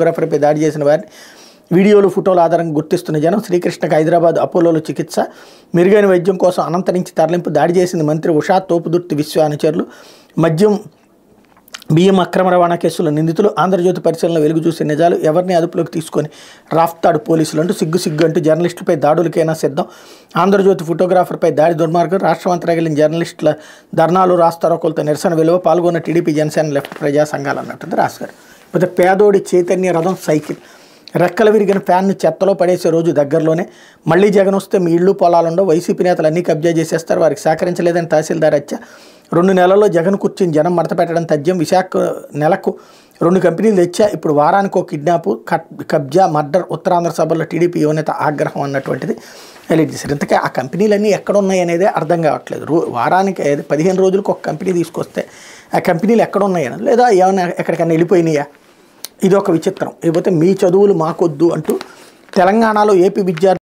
ఫోటోగ్రాఫర్పై దాడి చేసిన వారిని వీడియోలు ఫోటోల ఆధారంగా గుర్తిస్తున్న జనం. శ్రీకృష్ణకి హైదరాబాద్ అపోలోలో చికిత్స, మెరుగైన వైద్యం కోసం అనంత నుంచి తరలింపు. దాడి చేసింది మంత్రి ఉషా, తోపుదుర్తి విశ్వ అనుచరులు. మద్యం బియ్యం అక్రమ రవాణా కేసుల నిందితులు. ఆంధ్రజ్యోతి పరిశీలనలో వెలుగు చూసే నిజాలు, ఎవరిని అదుపులోకి తీసుకొని రాఫ్తాడు పోలీసులు అంటూ సిగ్గు అంటూ జర్నలిస్టులపై దాడులకైనా సిద్ధం. ఆంధ్రజ్యోతి ఫోటోగ్రాఫర్పై దాడి దుర్మార్గం. రాష్ట్రమంతా రగిలిన జర్నలిస్టుల ధర్నాలు, రాస్తారోకోలతో నిరసన విలువ. పాల్గొన్న టీడీపీ, జనసేన, లెఫ్ట్ ప్రజా సంఘాలు అన్నట్టుంది రాశారు. పోతే పేదోడి చైతన్య రథం సైకిల్. రెక్కలు విరిగిన ఫ్యాన్ను చెత్తలో పడేసే రోజు దగ్గరలోనే. మళ్లీ జగన్ వస్తే మీ ఇళ్ళు పొలాలుండవు, వైసీపీ నేతలు అన్నీ కబ్జా చేసేస్తారు, వారికి సహకరించలేదని తహసీల్దార్ హత్య. 2 నెలల్లో జగన్ కూర్చుని జనం మడత పెట్టడం తథ్యం. విశాఖ నెలకు 2 కంపెనీలు తెచ్చా, ఇప్పుడు వారానికి ఒక కిడ్నాప్, కబ్జా, మర్డర్. ఉత్తరాంధ్ర సభలో టీడీపీ యువనేత ఆగ్రహం అన్నటువంటిది హైలైట్ చేశారు. ఇంతకే ఆ కంపెనీలన్నీ ఎక్కడ ఉన్నాయి అనేదే అర్థం కావట్లేదు. వారానికి 15 రోజులకు ఒక కంపెనీ తీసుకొస్తే ఆ కంపెనీలు ఎక్కడ ఉన్నాయని, లేదా ఏమైనా ఎక్కడికైనా వెళ్ళిపోయినాయా, ఇది ఒక విచిత్రం. లేకపోతే మీ చదువులు మాకొద్దు అంటూ తెలంగాణలో ఏపీ విద్యార్థులు